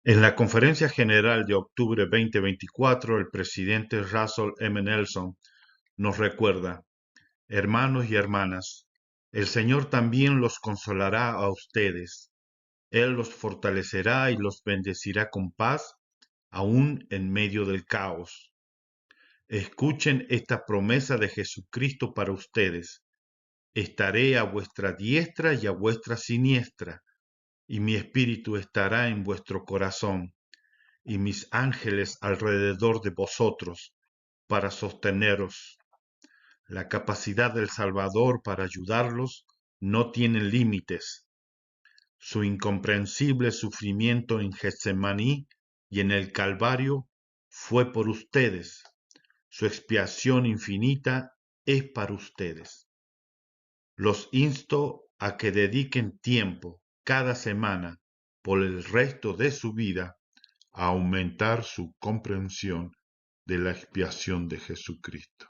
En la Conferencia General de octubre 2024, el presidente Russell M. Nelson nos recuerda: hermanos y hermanas, el Señor también los consolará a ustedes. Él los fortalecerá y los bendecirá con paz, aún en medio del caos. Escuchen esta promesa de Jesucristo para ustedes: estaré a vuestra diestra y a vuestra siniestra, y mi espíritu estará en vuestro corazón, y mis ángeles alrededor de vosotros, para sosteneros. La capacidad del Salvador para ayudarlos no tiene límites. Su incomprensible sufrimiento en Getsemaní y en el Calvario fue por ustedes. Su expiación infinita es para ustedes. Los insto a que dediquen tiempo cada semana por el resto de su vida a aumentar su comprensión de la expiación de Jesucristo.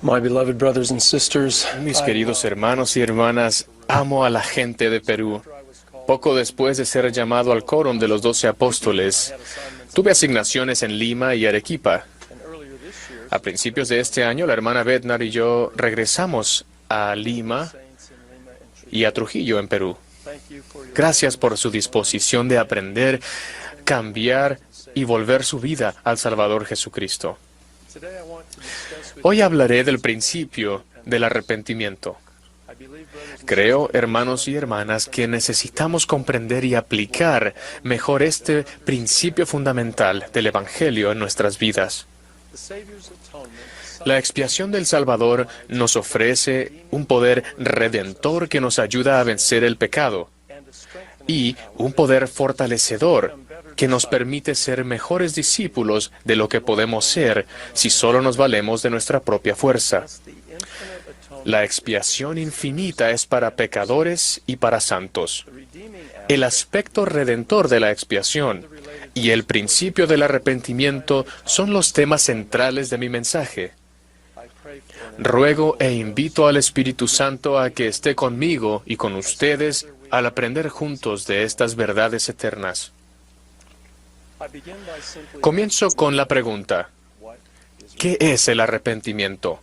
My beloved brothers and sisters, Mis queridos hermanos y hermanas, amo a la gente de Perú. Poco después de ser llamado al quórum de los 12 apóstoles, tuve asignaciones en Lima y Arequipa. A principios de este año, la hermana Bednar y yo regresamos a Lima y a Trujillo, en Perú. Gracias por su disposición de aprender, cambiar y volver su vida al Salvador Jesucristo. Hoy hablaré del principio del arrepentimiento. Creo, hermanos y hermanas, que necesitamos comprender y aplicar mejor este principio fundamental del Evangelio en nuestras vidas. La expiación del Salvador nos ofrece un poder redentor que nos ayuda a vencer el pecado y un poder fortalecedor que nos permite ser mejores discípulos de lo que podemos ser si solo nos valemos de nuestra propia fuerza. La expiación infinita es para pecadores y para santos. El aspecto redentor de la expiación y el principio del arrepentimiento son los temas centrales de mi mensaje. Ruego e invito al Espíritu Santo a que esté conmigo y con ustedes al aprender juntos de estas verdades eternas. Comienzo con la pregunta: ¿qué es el arrepentimiento?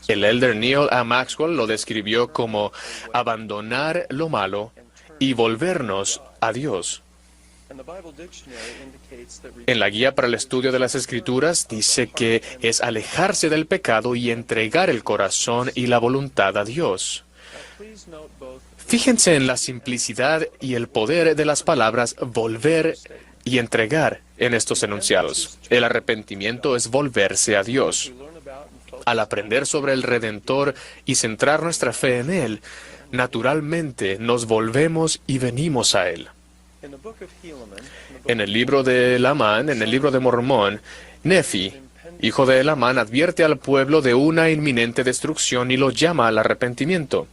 El elder Neil A. Maxwell lo describió como abandonar lo malo y volvernos a Dios. En la guía para el estudio de las Escrituras dice que es alejarse del pecado y entregar el corazón y la voluntad a Dios. Fíjense en la simplicidad y el poder de las palabras volver y entregar en estos enunciados. El arrepentimiento es volverse a Dios. Al aprender sobre el Redentor y centrar nuestra fe en Él, naturalmente nos volvemos y venimos a Él. En el libro de Lamán, en el libro de Mormón, Nefi, hijo de Lamán, advierte al pueblo de una inminente destrucción y lo llama al arrepentimiento.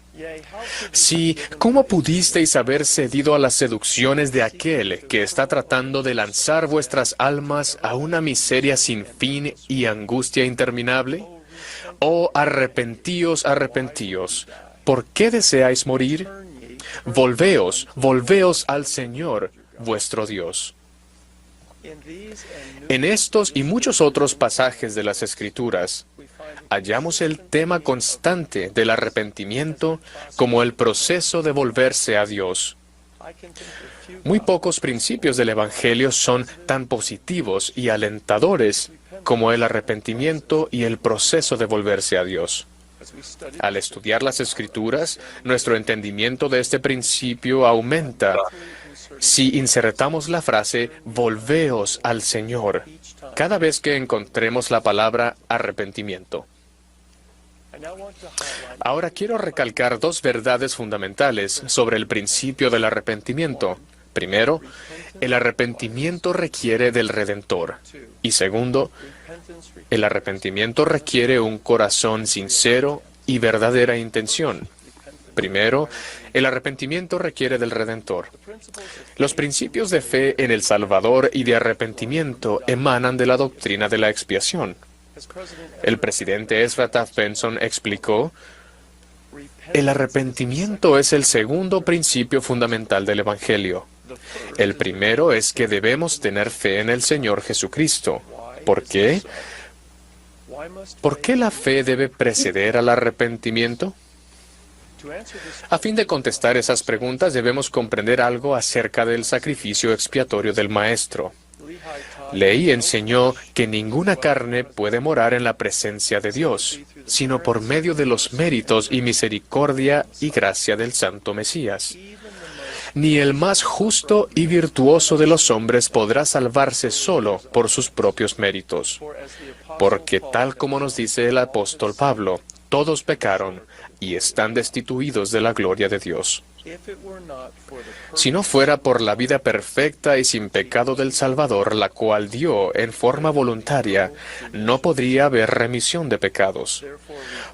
Sí, ¿cómo pudisteis haber cedido a las seducciones de aquel que está tratando de lanzar vuestras almas a una miseria sin fin y angustia interminable? Oh, arrepentíos, arrepentíos. ¿Por qué deseáis morir? Volveos, volveos al Señor, vuestro Dios. En estos y muchos otros pasajes de las Escrituras, hallamos el tema constante del arrepentimiento como el proceso de volverse a Dios. Muy pocos principios del Evangelio son tan positivos y alentadores como el arrepentimiento y el proceso de volverse a Dios. Al estudiar las Escrituras, nuestro entendimiento de este principio aumenta si insertamos la frase «volveos al Señor» cada vez que encontremos la palabra arrepentimiento. Ahora quiero recalcar dos verdades fundamentales sobre el principio del arrepentimiento. Primero, el arrepentimiento requiere del Redentor. Y segundo, el arrepentimiento requiere un corazón sincero y verdadera intención. Primero, el arrepentimiento requiere del Redentor. Los principios de fe en el Salvador y de arrepentimiento emanan de la doctrina de la expiación. El presidente Ezra Taft Benson explicó: El arrepentimiento es el segundo principio fundamental del Evangelio. El primero es que debemos tener fe en el Señor Jesucristo. ¿Por qué? ¿Por qué la fe debe preceder al arrepentimiento? A fin de contestar esas preguntas, debemos comprender algo acerca del sacrificio expiatorio del Maestro. Leí enseñó que ninguna carne puede morar en la presencia de Dios, sino por medio de los méritos y misericordia y gracia del Santo Mesías. Ni el más justo y virtuoso de los hombres podrá salvarse solo por sus propios méritos. Porque tal como nos dice el apóstol Pablo, todos pecaron y están destituidos de la gloria de Dios. Si no fuera por la vida perfecta y sin pecado del Salvador, la cual dio en forma voluntaria, no podría haber remisión de pecados.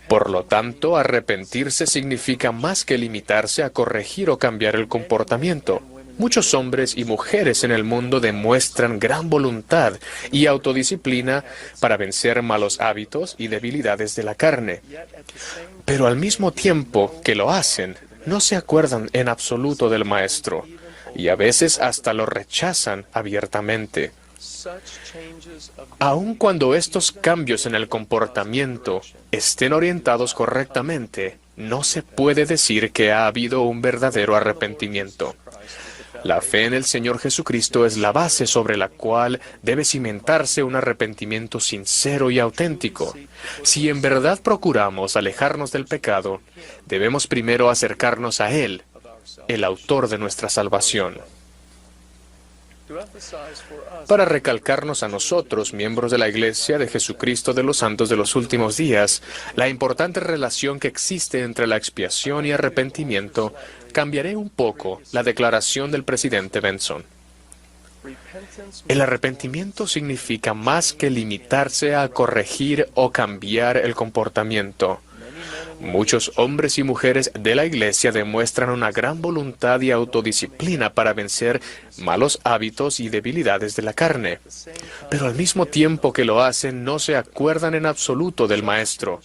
Por lo tanto, arrepentirse significa más que limitarse a corregir o cambiar el comportamiento. Muchos hombres y mujeres en el mundo demuestran gran voluntad y autodisciplina para vencer malos hábitos y debilidades de la carne. Pero al mismo tiempo que lo hacen, no se acuerdan en absoluto del Maestro, y a veces hasta lo rechazan abiertamente. Aun cuando estos cambios en el comportamiento estén orientados correctamente, no se puede decir que ha habido un verdadero arrepentimiento. La fe en el Señor Jesucristo es la base sobre la cual debe cimentarse un arrepentimiento sincero y auténtico. Si en verdad procuramos alejarnos del pecado, debemos primero acercarnos a Él, el autor de nuestra salvación. Para recalcarnos a nosotros, miembros de la Iglesia de Jesucristo de los Santos de los Últimos Días, la importante relación que existe entre la expiación y arrepentimiento, cambiaré un poco la declaración del presidente Benson. El arrepentimiento significa más que limitarse a corregir o cambiar el comportamiento. Muchos hombres y mujeres de la Iglesia demuestran una gran voluntad y autodisciplina para vencer malos hábitos y debilidades de la carne. Pero al mismo tiempo que lo hacen, no se acuerdan en absoluto del Maestro.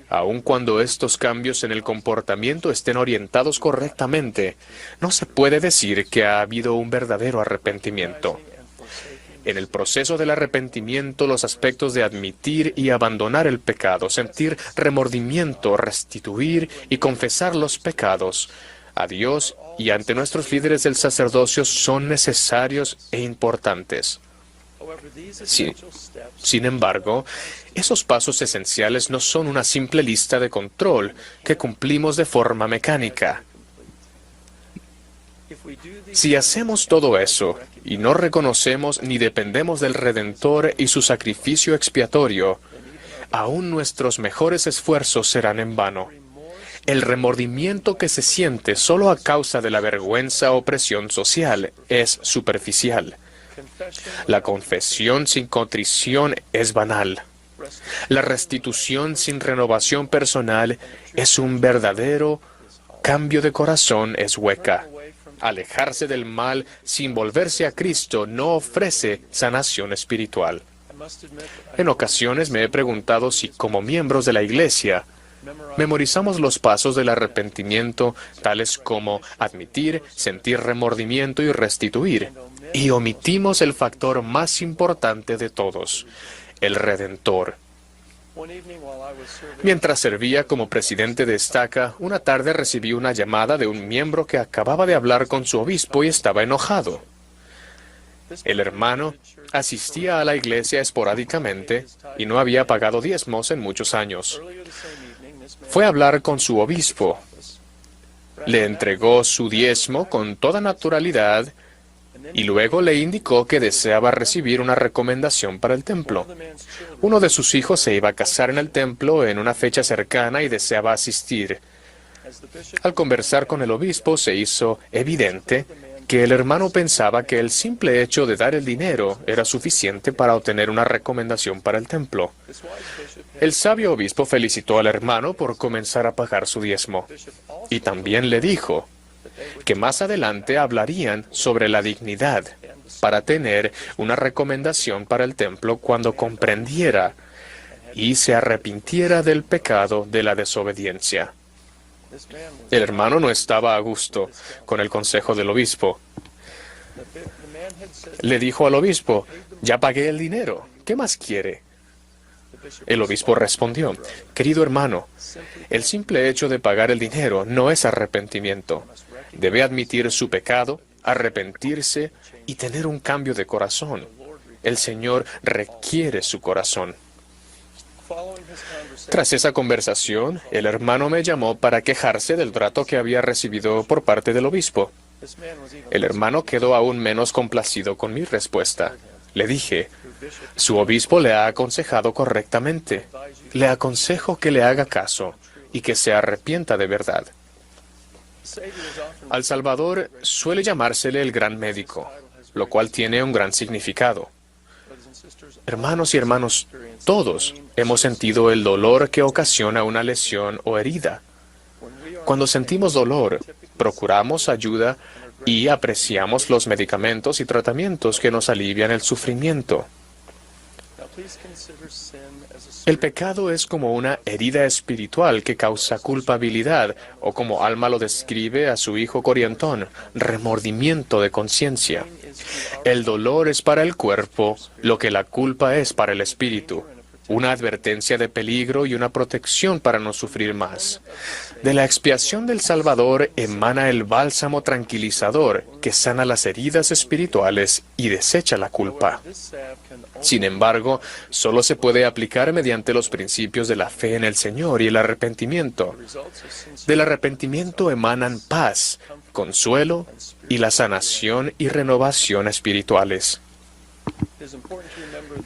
Aun cuando estos cambios en el comportamiento estén orientados correctamente, no se puede decir que ha habido un verdadero arrepentimiento. En el proceso del arrepentimiento, los aspectos de admitir y abandonar el pecado, sentir remordimiento, restituir y confesar los pecados a Dios y ante nuestros líderes del sacerdocio son necesarios e importantes. Sin embargo, esos pasos esenciales no son una simple lista de control que cumplimos de forma mecánica. Si hacemos todo eso y no reconocemos ni dependemos del Redentor y su sacrificio expiatorio, aún nuestros mejores esfuerzos serán en vano. El remordimiento que se siente solo a causa de la vergüenza o presión social es superficial. La confesión sin contrición es banal. La restitución sin renovación personal es un verdadero cambio de corazón, es hueca. Alejarse del mal sin volverse a Cristo no ofrece sanación espiritual. En ocasiones me he preguntado si, como miembros de la Iglesia, memorizamos los pasos del arrepentimiento, tales como admitir, sentir remordimiento y restituir, y omitimos el factor más importante de todos, el Redentor. Mientras servía como presidente de estaca, una tarde recibí una llamada de un miembro que acababa de hablar con su obispo y estaba enojado. El hermano asistía a la iglesia esporádicamente y no había pagado diezmos en muchos años. Fue a hablar con su obispo. Le entregó su diezmo con toda naturalidad y luego le indicó que deseaba recibir una recomendación para el templo. Uno de sus hijos se iba a casar en el templo en una fecha cercana y deseaba asistir. Al conversar con el obispo se hizo evidente que el hermano pensaba que el simple hecho de dar el dinero era suficiente para obtener una recomendación para el templo. El sabio obispo felicitó al hermano por comenzar a pagar su diezmo y también le dijo que más adelante hablarían sobre la dignidad para tener una recomendación para el templo cuando comprendiera y se arrepintiera del pecado de la desobediencia. El hermano no estaba a gusto con el consejo del obispo. Le dijo al obispo, ya pagué el dinero, ¿qué más quiere? El obispo respondió, querido hermano, el simple hecho de pagar el dinero no es arrepentimiento. Debe admitir su pecado, arrepentirse y tener un cambio de corazón. El Señor requiere su corazón. Tras esa conversación, el hermano me llamó para quejarse del trato que había recibido por parte del obispo. El hermano quedó aún menos complacido con mi respuesta. Le dije, su obispo le ha aconsejado correctamente. Le aconsejo que le haga caso y que se arrepienta de verdad. Al Salvador suele llamársele el gran médico, lo cual tiene un gran significado. Hermanos y hermanas, todos hemos sentido el dolor que ocasiona una lesión o herida. Cuando sentimos dolor, procuramos ayuda y apreciamos los medicamentos y tratamientos que nos alivian el sufrimiento. El pecado es como una herida espiritual que causa culpabilidad, o como Alma lo describe a su hijo Corientón, remordimiento de conciencia. El dolor es para el cuerpo lo que la culpa es para el espíritu, una advertencia de peligro y una protección para no sufrir más. De la expiación del Salvador emana el bálsamo tranquilizador que sana las heridas espirituales y desecha la culpa. Sin embargo, solo se puede aplicar mediante los principios de la fe en el Señor y el arrepentimiento. Del arrepentimiento emanan paz, consuelo y la sanación y renovación espirituales.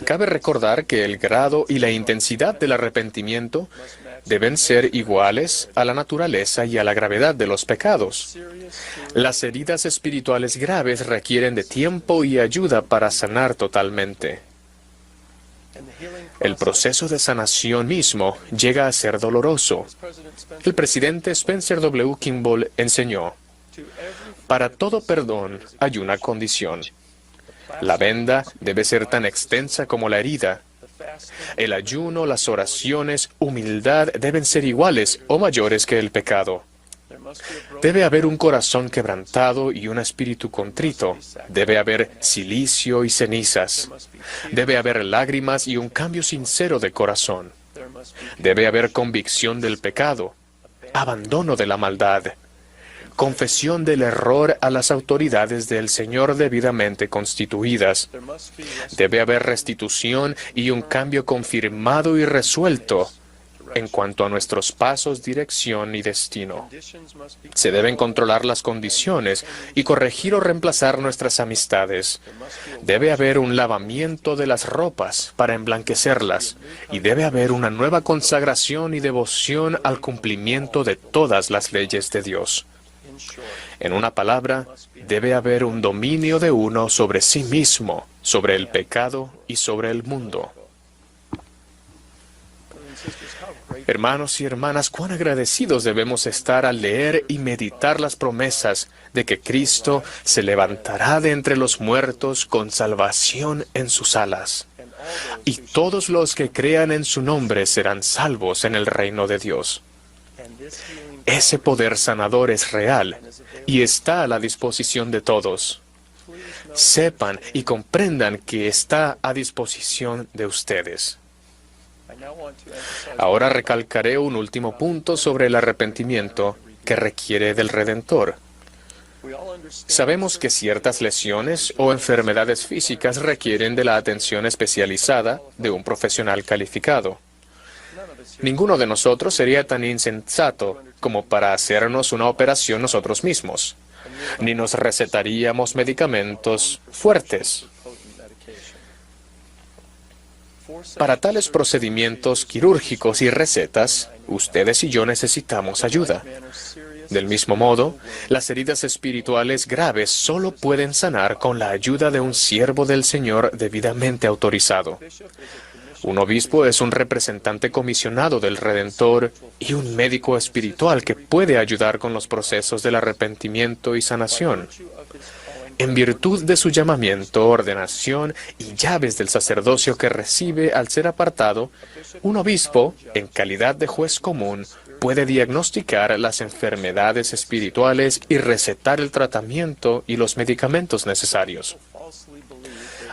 Cabe recordar que el grado y la intensidad del arrepentimiento deben ser iguales a la naturaleza y a la gravedad de los pecados. Las heridas espirituales graves requieren de tiempo y ayuda para sanar totalmente. El proceso de sanación mismo llega a ser doloroso. El presidente Spencer W. Kimball enseñó, para todo perdón hay una condición. La venda debe ser tan extensa como la herida. El ayuno, las oraciones, humildad deben ser iguales o mayores que el pecado. Debe haber un corazón quebrantado y un espíritu contrito. Debe haber silicio y cenizas. Debe haber lágrimas y un cambio sincero de corazón. Debe haber convicción del pecado, abandono de la maldad, confesión del error a las autoridades del Señor debidamente constituidas. Debe haber restitución y un cambio confirmado y resuelto en cuanto a nuestros pasos, dirección y destino. Se deben controlar las condiciones y corregir o reemplazar nuestras amistades. Debe haber un lavamiento de las ropas para emblanquecerlas y debe haber una nueva consagración y devoción al cumplimiento de todas las leyes de Dios. En una palabra, debe haber un dominio de uno sobre sí mismo, sobre el pecado y sobre el mundo. Hermanos y hermanas, cuán agradecidos debemos estar al leer y meditar las promesas de que Cristo se levantará de entre los muertos con salvación en sus alas, y todos los que crean en su nombre serán salvos en el reino de Dios. Ese poder sanador es real y está a la disposición de todos. Sepan y comprendan que está a disposición de ustedes. Ahora recalcaré un último punto sobre el arrepentimiento que requiere del Redentor. Sabemos que ciertas lesiones o enfermedades físicas requieren de la atención especializada de un profesional calificado. Ninguno de nosotros sería tan insensato como para hacernos una operación nosotros mismos, ni nos recetaríamos medicamentos fuertes. Para tales procedimientos quirúrgicos y recetas, ustedes y yo necesitamos ayuda. Del mismo modo, las heridas espirituales graves solo pueden sanar con la ayuda de un siervo del Señor debidamente autorizado. Un obispo es un representante comisionado del Redentor y un médico espiritual que puede ayudar con los procesos del arrepentimiento y sanación. en virtud de su llamamiento, ordenación y llaves del sacerdocio que recibe al ser apartado, un obispo, en calidad de juez común, puede diagnosticar las enfermedades espirituales y recetar el tratamiento y los medicamentos necesarios.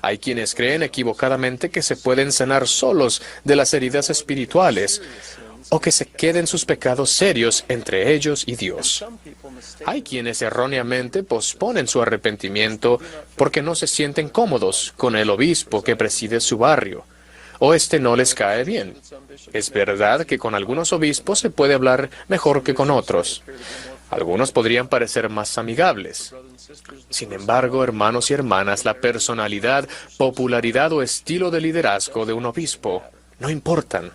Hay quienes creen equivocadamente que se pueden sanar solos de las heridas espirituales o que se queden sus pecados serios entre ellos y Dios. Hay quienes erróneamente posponen su arrepentimiento porque no se sienten cómodos con el obispo que preside su barrio, o este no les cae bien. Es verdad que con algunos obispos se puede hablar mejor que con otros. Algunos podrían parecer más amigables. Sin embargo, hermanos y hermanas, la personalidad, popularidad o estilo de liderazgo de un obispo no importan.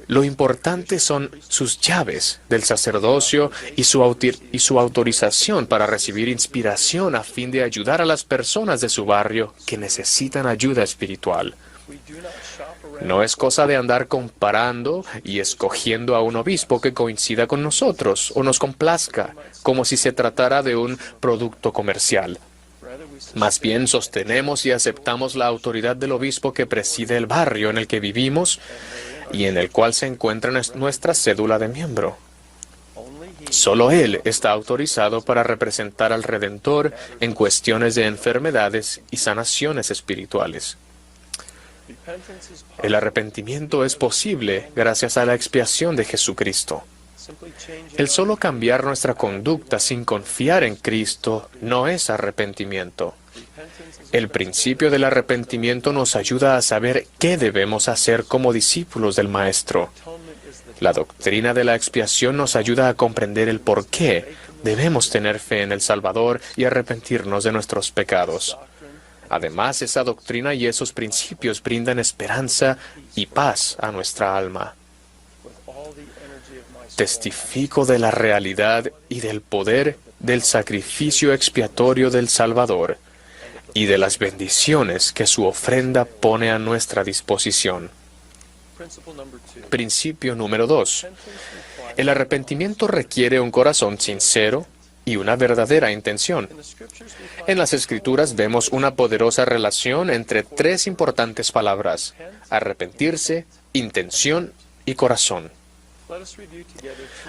Lo importante son sus llaves del sacerdocio y su autorización para recibir inspiración a fin de ayudar a las personas de su barrio que necesitan ayuda espiritual. No es cosa de andar comparando y escogiendo a un obispo que coincida con nosotros o nos complazca, como si se tratara de un producto comercial. Más bien sostenemos y aceptamos la autoridad del obispo que preside el barrio en el que vivimos y en el cual se encuentra nuestra cédula de miembro. Solo él está autorizado para representar al Redentor en cuestiones de enfermedades y sanaciones espirituales. El arrepentimiento es posible gracias a la expiación de Jesucristo. El solo cambiar nuestra conducta sin confiar en Cristo no es arrepentimiento. El principio del arrepentimiento nos ayuda a saber qué debemos hacer como discípulos del Maestro. La doctrina de la expiación nos ayuda a comprender el por qué debemos tener fe en el Salvador y arrepentirnos de nuestros pecados. Además, esa doctrina y esos principios brindan esperanza y paz a nuestra alma. Testifico de la realidad y del poder del sacrificio expiatorio del Salvador y de las bendiciones que su ofrenda pone a nuestra disposición. Principio número 2. El arrepentimiento requiere un corazón sincero y una verdadera intención. En las Escrituras vemos una poderosa relación entre tres importantes palabras: arrepentirse, intención y corazón.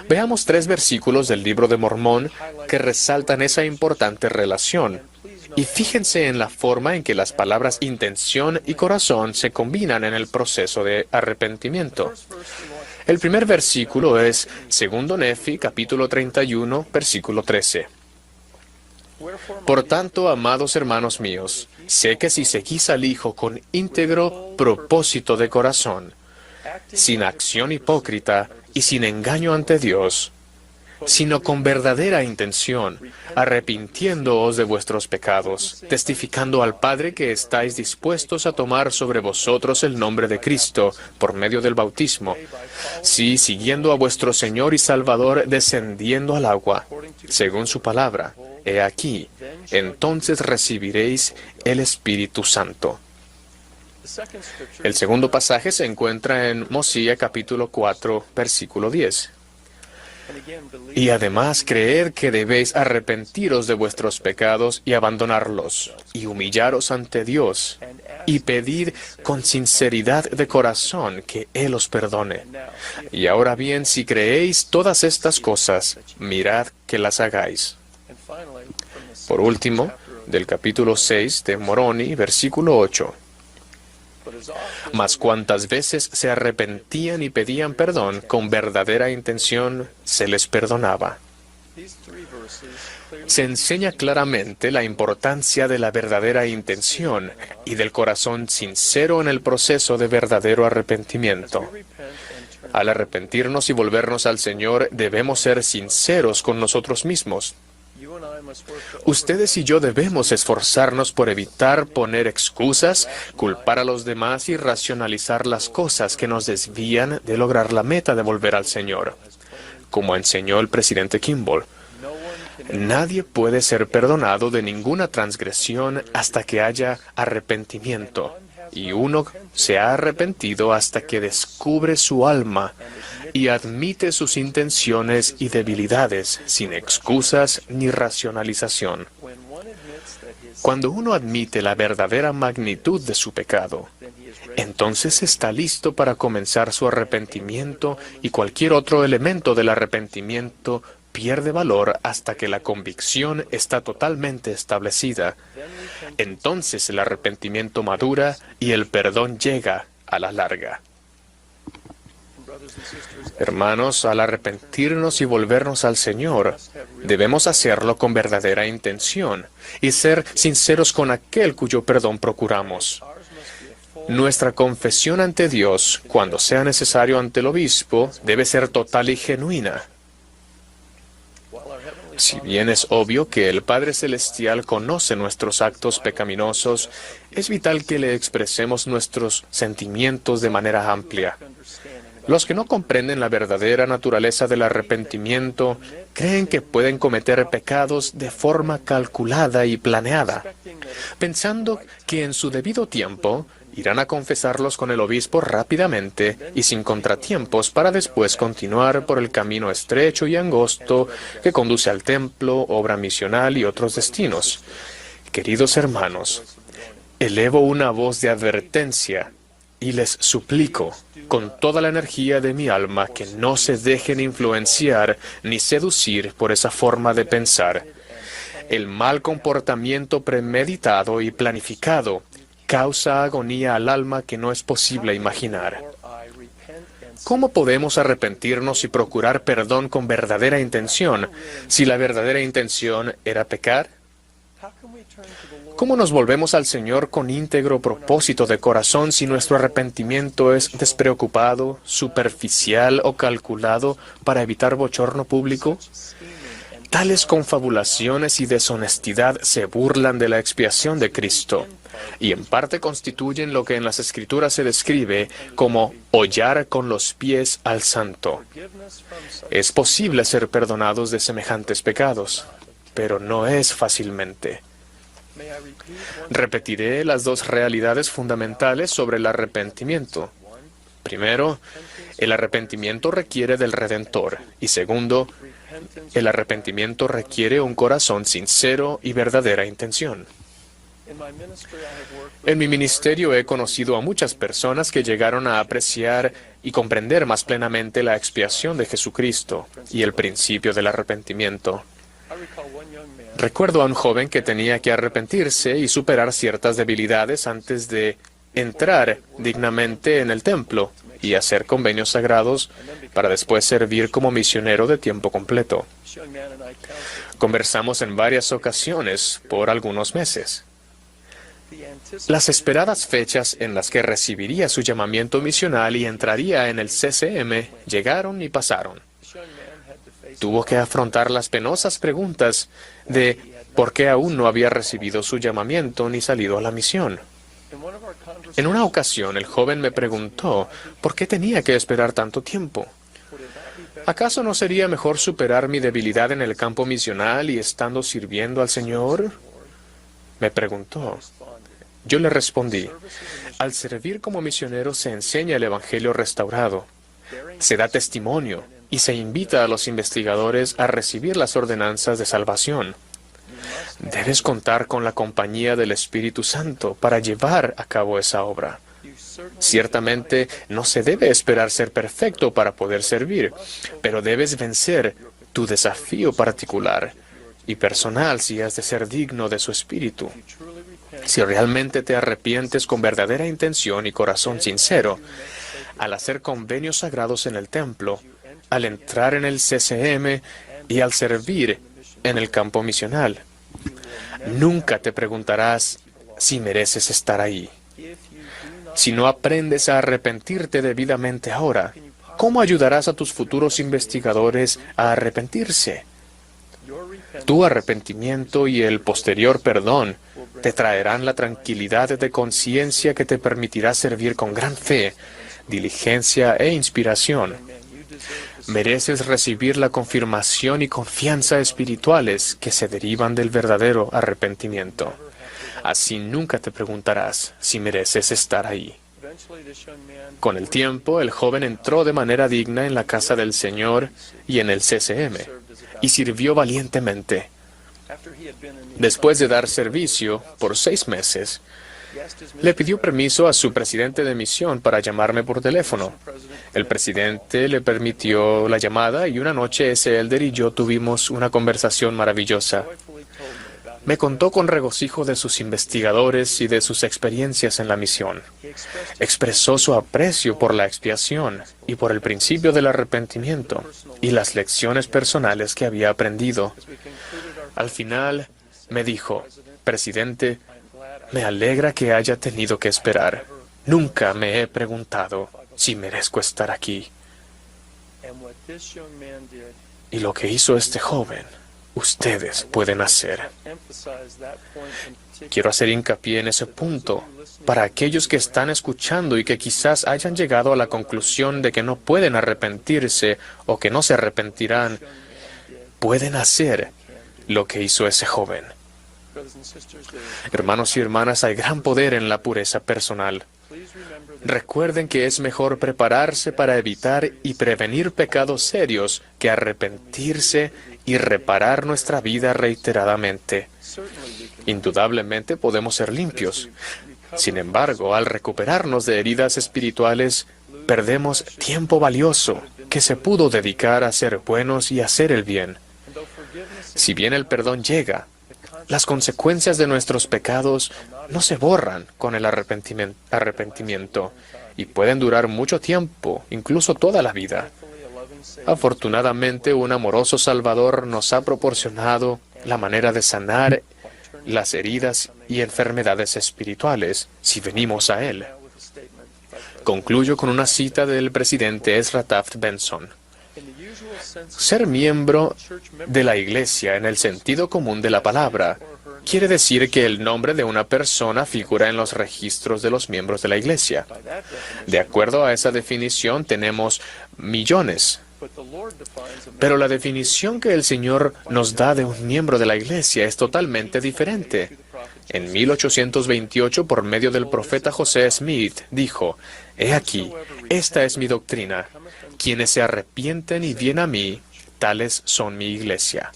Veamos 3 versículos del Libro de Mormón que resaltan esa importante relación. Y fíjense en la forma en que las palabras intención y corazón se combinan en el proceso de arrepentimiento. El primer versículo es 2 Nefi, capítulo 31, versículo 13. Por tanto, amados hermanos míos, sé que si seguís al Hijo con íntegro propósito de corazón, sin acción hipócrita y sin engaño ante Dios, sino con verdadera intención, arrepintiéndoos de vuestros pecados, testificando al Padre que estáis dispuestos a tomar sobre vosotros el nombre de Cristo por medio del bautismo, sí, siguiendo a vuestro Señor y Salvador descendiendo al agua, según su palabra, he aquí, entonces recibiréis el Espíritu Santo. El segundo pasaje se encuentra en Mosía capítulo 4, versículo 10. Y además creed que debéis arrepentiros de vuestros pecados y abandonarlos, y humillaros ante Dios, y pedid con sinceridad de corazón que Él os perdone. Y ahora bien, si creéis todas estas cosas, mirad que las hagáis. Por último, del capítulo 6 de Moroni, versículo 8. Mas cuantas veces se arrepentían y pedían perdón con verdadera intención, se les perdonaba. Se enseña claramente la importancia de la verdadera intención y del corazón sincero en el proceso de verdadero arrepentimiento. Al arrepentirnos y volvernos al Señor, debemos ser sinceros con nosotros mismos. Ustedes y yo debemos esforzarnos por evitar poner excusas, culpar a los demás y racionalizar las cosas que nos desvían de lograr la meta de volver al Señor. Como enseñó el presidente Kimball, nadie puede ser perdonado de ninguna transgresión hasta que haya arrepentimiento, y uno se ha arrepentido hasta que descubre su alma y admite sus intenciones y debilidades sin excusas ni racionalización. Cuando uno admite la verdadera magnitud de su pecado, entonces está listo para comenzar su arrepentimiento, y cualquier otro elemento del arrepentimiento pierde valor hasta que la convicción está totalmente establecida. Entonces el arrepentimiento madura y el perdón llega a la larga. Hermanos, al arrepentirnos y volvernos al Señor, debemos hacerlo con verdadera intención y ser sinceros con aquel cuyo perdón procuramos. Nuestra confesión ante Dios, cuando sea necesario ante el obispo, debe ser total y genuina. Si bien es obvio que el Padre Celestial conoce nuestros actos pecaminosos, es vital que le expresemos nuestros sentimientos de manera amplia. Los que no comprenden la verdadera naturaleza del arrepentimiento creen que pueden cometer pecados de forma calculada y planeada, pensando que en su debido tiempo irán a confesarlos con el obispo rápidamente y sin contratiempos para después continuar por el camino estrecho y angosto que conduce al templo, obra misional y otros destinos. Queridos hermanos, elevo una voz de advertencia y les suplico con toda la energía de mi alma que no se dejen influenciar ni seducir por esa forma de pensar. El mal comportamiento premeditado y planificado causa agonía al alma que no es posible imaginar. ¿Cómo podemos arrepentirnos y procurar perdón con verdadera intención si la verdadera intención era pecar? ¿Cómo nos volvemos al Señor con íntegro propósito de corazón si nuestro arrepentimiento es despreocupado, superficial o calculado para evitar bochorno público? Tales confabulaciones y deshonestidad se burlan de la expiación de Cristo y en parte constituyen lo que en las Escrituras se describe como hollar con los pies al santo. Es posible ser perdonados de semejantes pecados, pero no es fácilmente. Repetiré las dos realidades fundamentales sobre el arrepentimiento. Primero, el arrepentimiento requiere del Redentor, y segundo, el arrepentimiento requiere un corazón sincero y verdadera intención. En mi ministerio he conocido a muchas personas que llegaron a apreciar y comprender más plenamente la expiación de Jesucristo y el principio del arrepentimiento. Recuerdo a un joven que tenía que arrepentirse y superar ciertas debilidades antes de entrar dignamente en el templo y hacer convenios sagrados para después servir como misionero de tiempo completo. Conversamos en varias ocasiones por algunos meses. Las esperadas fechas en las que recibiría su llamamiento misional y entraría en el CCM llegaron y pasaron. Tuvo que afrontar las penosas preguntas de por qué aún no había recibido su llamamiento ni salido a la misión. En una ocasión, el joven me preguntó por qué tenía que esperar tanto tiempo. ¿Acaso no sería mejor superar mi debilidad en el campo misional y estando sirviendo al Señor? Me preguntó. Yo le respondí, al servir como misionero se enseña el Evangelio restaurado, se da testimonio y se invita a los investigadores a recibir las ordenanzas de salvación. Debes contar con la compañía del Espíritu Santo para llevar a cabo esa obra. Ciertamente no se debe esperar ser perfecto para poder servir, pero debes vencer tu desafío particular y personal si has de ser digno de su Espíritu. Si realmente te arrepientes con verdadera intención y corazón sincero, al hacer convenios sagrados en el templo, al entrar en el CCM y al servir en el campo misional, nunca te preguntarás si mereces estar ahí. Si no aprendes a arrepentirte debidamente ahora, ¿cómo ayudarás a tus futuros investigadores a arrepentirse? Tu arrepentimiento y el posterior perdón te traerán la tranquilidad de conciencia que te permitirá servir con gran fe, diligencia e inspiración. Mereces recibir la confirmación y confianza espirituales que se derivan del verdadero arrepentimiento. Así nunca te preguntarás si mereces estar ahí. Con el tiempo, el joven entró de manera digna en la casa del Señor y en el CCM, y sirvió valientemente. Después de dar servicio por 6 meses, le pidió permiso a su presidente de misión para llamarme por teléfono. El presidente le permitió la llamada y una noche ese elder y yo tuvimos una conversación maravillosa. Me contó con regocijo de sus investigadores y de sus experiencias en la misión. Expresó su aprecio por la expiación y por el principio del arrepentimiento y las lecciones personales que había aprendido. Al final, me dijo, «Presidente, me alegra que haya tenido que esperar. Nunca me he preguntado si merezco estar aquí». Y lo que hizo este joven, ustedes pueden hacer. Quiero hacer hincapié en ese punto para aquellos que están escuchando y que quizás hayan llegado a la conclusión de que no pueden arrepentirse o que no se arrepentirán. Pueden hacer lo que hizo ese joven. Hermanos y hermanas, hay gran poder en la pureza personal. Recuerden que es mejor prepararse para evitar y prevenir pecados serios que arrepentirse y reparar nuestra vida reiteradamente. Indudablemente podemos ser limpios. Sin embargo, al recuperarnos de heridas espirituales, perdemos tiempo valioso que se pudo dedicar a ser buenos y hacer el bien. Si bien el perdón llega, las consecuencias de nuestros pecados no se borran con el arrepentimiento y pueden durar mucho tiempo, incluso toda la vida. Afortunadamente, un amoroso Salvador nos ha proporcionado la manera de sanar las heridas y enfermedades espirituales si venimos a Él. Concluyo con una cita del presidente Ezra Taft Benson. Ser miembro de la Iglesia en el sentido común de la palabra quiere decir que el nombre de una persona figura en los registros de los miembros de la Iglesia. De acuerdo a esa definición, tenemos millones. Pero la definición que el Señor nos da de un miembro de la Iglesia es totalmente diferente. En 1828, por medio del profeta José Smith, dijo, «He aquí, esta es mi doctrina. Quienes se arrepienten y vienen a mí, tales son mi iglesia».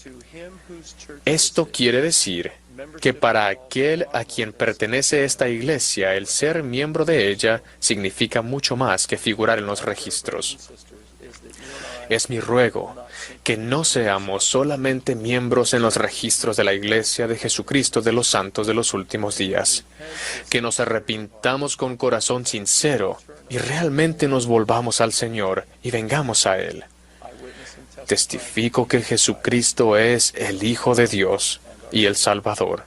Esto quiere decir que para aquel a quien pertenece esta iglesia, el ser miembro de ella significa mucho más que figurar en los registros. Es mi ruego que no seamos solamente miembros en los registros de la Iglesia de Jesucristo de los Santos de los últimos días, que nos arrepintamos con corazón sincero y realmente nos volvamos al Señor y vengamos a Él. Testifico que Jesucristo es el Hijo de Dios y el Salvador.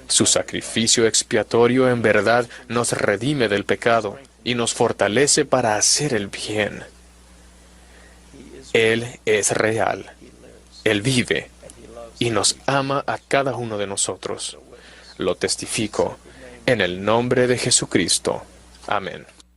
Su sacrificio expiatorio en verdad nos redime del pecado y nos fortalece para hacer el bien. Él es real, Él vive y nos ama a cada uno de nosotros. Lo testifico en el nombre de Jesucristo. Amén.